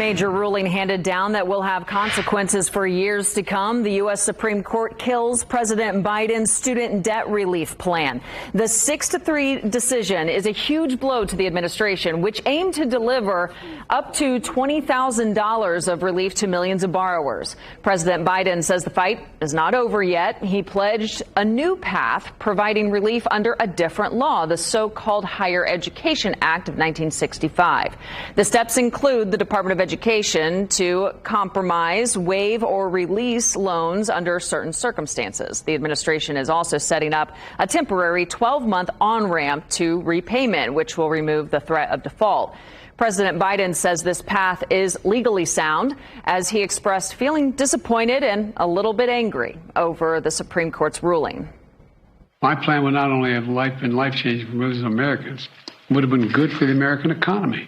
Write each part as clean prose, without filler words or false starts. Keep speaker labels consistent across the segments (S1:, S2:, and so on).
S1: major ruling handed down that will have consequences for years to come. The U.S. Supreme Court kills President Biden's student debt relief plan. The 6-3 decision is a huge blow to the administration, which aimed to deliver up to $20,000 of relief to millions of borrowers. President Biden says the fight is not over yet. He pledged a new path, providing relief under a different law, the so-called Higher Education Act of 1965. The steps include the Department of Education to compromise, waive, or release loans under certain circumstances. The administration is also setting up a temporary 12-month on-ramp to repayment, which will remove the threat of default. President Biden says this path is legally sound, as he expressed feeling disappointed and a little bit angry over the Supreme Court's ruling.
S2: My plan would not only have been life-changing for millions of Americans, it would have been good for the American economy.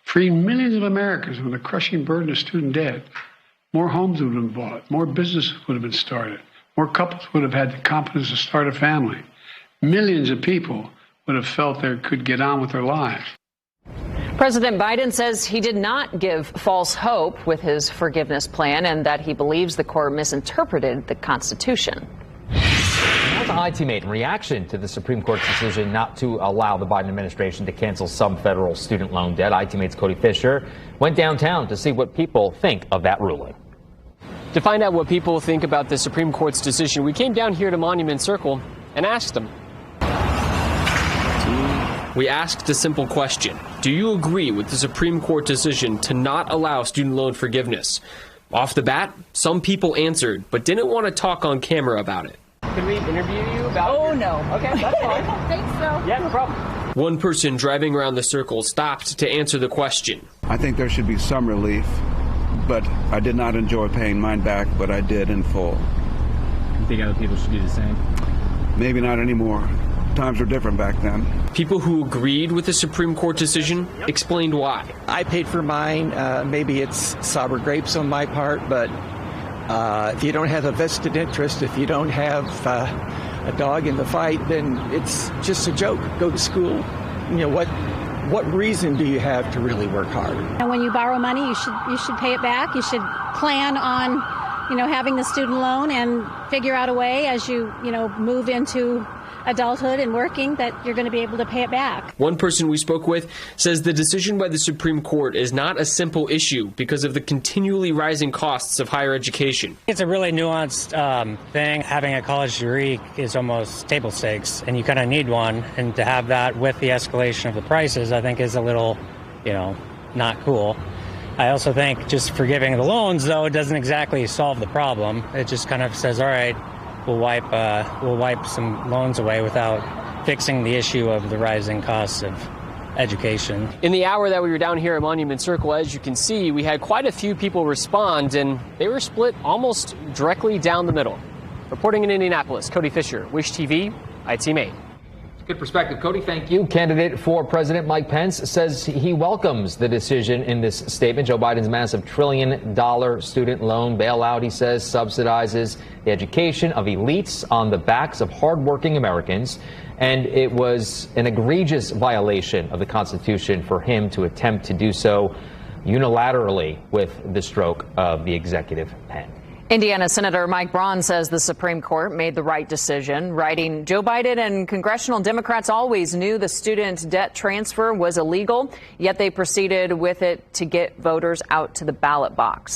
S2: Freeing millions of Americans from the crushing burden of student debt. More homes would have been bought. More businesses would have been started. More couples would have had the confidence to start a family. Millions of people would have felt they could get on with their lives.
S1: President Biden says he did not give false hope with his forgiveness plan and that he believes the court misinterpreted the Constitution.
S3: That's ITmate in reaction to the Supreme Court's decision not to allow the Biden administration to cancel some federal student loan debt. ITmate's Cody Fisher went downtown to see what people think of that ruling.
S4: To find out what people think about the Supreme Court's decision, we came down here to Monument Circle and asked them. We asked a simple question. Do you agree with the Supreme Court decision to not allow student loan forgiveness? Off the bat, some people answered, but didn't want to talk on camera about it. Could we interview you about
S1: Oh, no.
S4: Okay, that's fine.
S5: Thanks, so.
S4: Yeah, no problem. One person driving around the circle stopped to answer the question.
S6: I think there should be some relief, but I did not enjoy paying mine back, but I did in full.
S7: You think other people should do the same?
S6: Maybe not anymore. Times were different back then.
S4: People who agreed with the Supreme Court decision explained why.
S8: I paid for mine. Maybe it's sour grapes on my part, but if you don't have a vested interest, if you don't have a dog in the fight, then it's just a joke. Go to school. You know, what reason do you have to really work hard?
S5: And when you borrow money, you should pay it back. You should plan on, having the student loan and figure out a way as you move into adulthood and working that you're going to be able to pay it back.
S4: One person we spoke with says the decision by the Supreme Court is not a simple issue because of the continually rising costs of higher education.
S9: It's a really nuanced thing. Having a college degree is almost table stakes, and you kind of need one. And to have that with the escalation of the prices, I think is a little, not cool. I also think just forgiving the loans, though, doesn't exactly solve the problem. It just kind of says, all right, we'll wipe some loans away without fixing the issue of the rising costs of education.
S4: In the hour that we were down here at Monument Circle, as you can see, we had quite a few people respond, and they were split almost directly down the middle. Reporting in Indianapolis, Cody Fisher, Wish TV, ITmate.
S3: Good perspective, Cody. Thank you. Candidate for President Mike Pence says he welcomes the decision in this statement. Joe Biden's massive $1 trillion student loan bailout, he says, subsidizes the education of elites on the backs of hardworking Americans. And it was an egregious violation of the Constitution for him to attempt to do so unilaterally with the stroke of the executive pen.
S1: Indiana Senator Mike Braun says the Supreme Court made the right decision, writing, Joe Biden and congressional Democrats always knew the student debt transfer was illegal, yet they proceeded with it to get voters out to the ballot box.